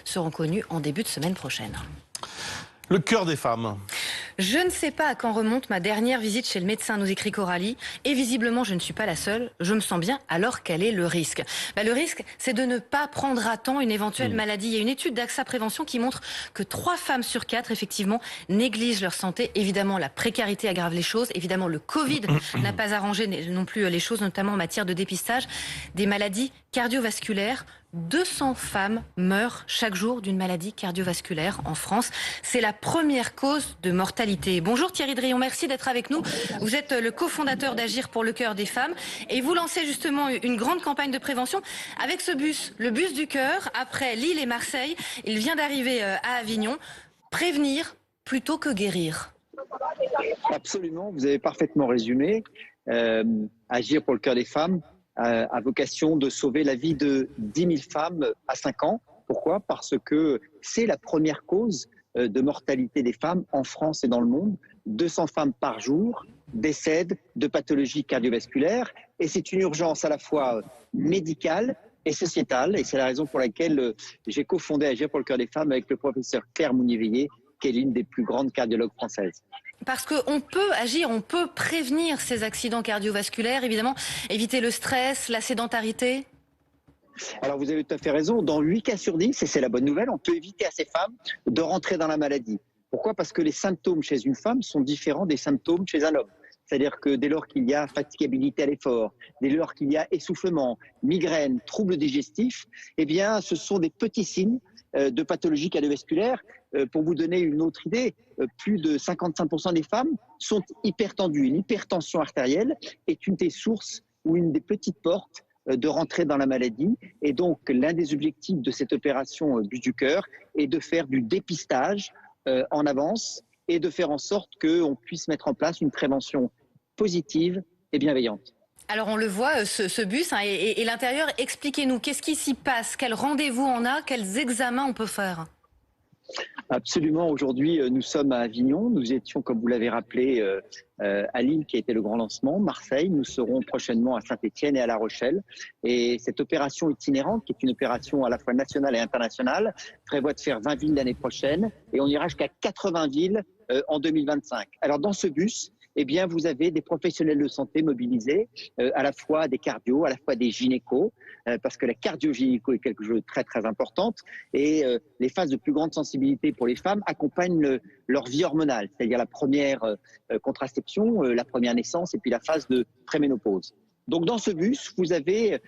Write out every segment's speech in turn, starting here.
seront connues en début de semaine prochaine. Le cœur des femmes. Je ne sais pas à quand remonte ma dernière visite chez le médecin, nous écrit Coralie. Et visiblement, je ne suis pas la seule. Je me sens bien. Alors, quel est le risque ? Le risque, c'est de ne pas prendre à temps une éventuelle maladie. Il y a une étude d'AXA Prévention qui montre que 3 femmes sur 4, effectivement, négligent leur santé. Évidemment, la précarité aggrave les choses. Évidemment, le Covid n'a pas arrangé non plus les choses, notamment en matière de dépistage des maladies cardiovasculaires. 200 femmes meurent chaque jour d'une maladie cardiovasculaire en France. C'est la première cause de mortalité. Bonjour Thierry Drion, merci d'être avec nous. Vous êtes le cofondateur d'Agir pour le cœur des femmes et vous lancez justement une grande campagne de prévention avec ce bus, le bus du cœur. Après Lille et Marseille, il vient d'arriver à Avignon. Prévenir plutôt que guérir. Absolument, vous avez parfaitement résumé. Agir pour le cœur des femmes a vocation de sauver la vie de 10 000 femmes à 5 ans. Pourquoi ? Parce que c'est la première cause de mortalité des femmes en France et dans le monde. 200 femmes par jour décèdent de pathologies cardiovasculaires et c'est une urgence à la fois médicale et sociétale. Et c'est la raison pour laquelle j'ai cofondé Agir pour le cœur des femmes avec le professeur Claire Mounier-Veillé, qui est l'une des plus grandes cardiologues françaises. Parce qu'on peut agir, on peut prévenir ces accidents cardiovasculaires, évidemment, éviter le stress, la sédentarité. Alors vous avez tout à fait raison, dans 8 cas sur 10, et c'est la bonne nouvelle, on peut éviter à ces femmes de rentrer dans la maladie. Pourquoi ? Parce que les symptômes chez une femme sont différents des symptômes chez un homme. C'est-à-dire que dès lors qu'il y a fatigabilité à l'effort, dès lors qu'il y a essoufflement, migraine, troubles digestifs, eh bien ce sont des petits signes de pathologie cardiovasculaire. Pour vous donner une autre idée, plus de 55% des femmes sont hypertendues. L'hypertension artérielle est une des sources ou une des petites portes de rentrer dans la maladie. Et donc, l'un des objectifs de cette opération Bus du cœur est de faire du dépistage en avance et de faire en sorte qu'on puisse mettre en place une prévention positive et bienveillante. Alors on le voit, ce bus et l'intérieur, expliquez-nous, qu'est-ce qui s'y passe ? Quel rendez-vous on a ? Quels examens on peut faire ? Absolument, aujourd'hui nous sommes à Avignon, nous étions comme vous l'avez rappelé à Lille qui a été le grand lancement, Marseille, nous serons prochainement à Saint-Étienne et à La Rochelle et cette opération itinérante qui est une opération à la fois nationale et internationale prévoit de faire 20 villes l'année prochaine et on ira jusqu'à 80 villes en 2025. Alors dans ce bus, eh bien, vous avez des professionnels de santé mobilisés, à la fois des cardios, à la fois des gynécos, parce que la cardio-gynéco est quelque chose de très très importante, et les phases de plus grande sensibilité pour les femmes accompagnent leur vie hormonale, c'est-à-dire la première contraception, la première naissance, et puis la phase de préménopause. Donc dans ce bus, vous avez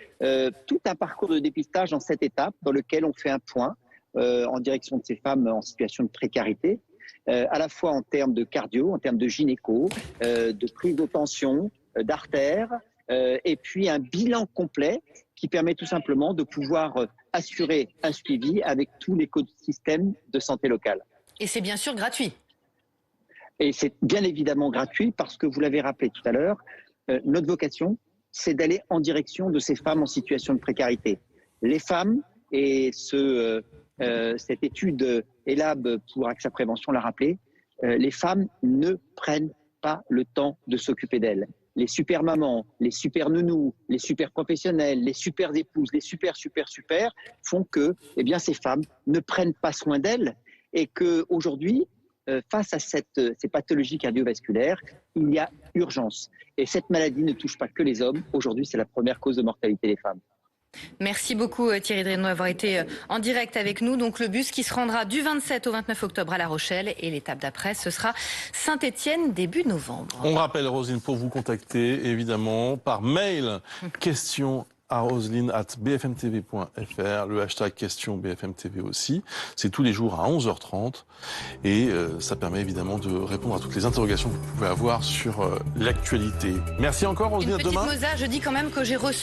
tout un parcours de dépistage en 7 étapes, dans lequel on fait un point en direction de ces femmes en situation de précarité, à la fois en termes de cardio, en termes de gynéco, de prise de tension, d'artères, et puis un bilan complet qui permet tout simplement de pouvoir assurer un suivi avec tout l'écosystème de santé locale. Et c'est bien sûr gratuit. Et c'est bien évidemment gratuit parce que vous l'avez rappelé tout à l'heure, notre vocation, c'est d'aller en direction de ces femmes en situation de précarité. Les femmes, et cette étude ELAB pour AXA Prévention l'a rappelé, les femmes ne prennent pas le temps de s'occuper d'elles. Les super mamans, les super nounous, les super professionnels, les super épouses, les super font que eh bien, ces femmes ne prennent pas soin d'elles et qu'aujourd'hui, face à ces pathologies cardiovasculaires, il y a urgence. Et cette maladie ne touche pas que les hommes. Aujourd'hui, c'est la première cause de mortalité des femmes. Merci beaucoup Thierry Drion d'avoir été en direct avec nous. Donc le bus qui se rendra du 27 au 29 octobre à La Rochelle et l'étape d'après ce sera Saint-Étienne début novembre. On rappelle Roselyne pour vous contacter évidemment par mail question à roselyne@bfmtv.fr, le hashtag question BFMTV aussi. C'est tous les jours à 11h30 et ça permet évidemment de répondre à toutes les interrogations que vous pouvez avoir sur l'actualité. Merci encore Roselyne, à demain. Une petite mosa, je dis quand même que j'ai reçu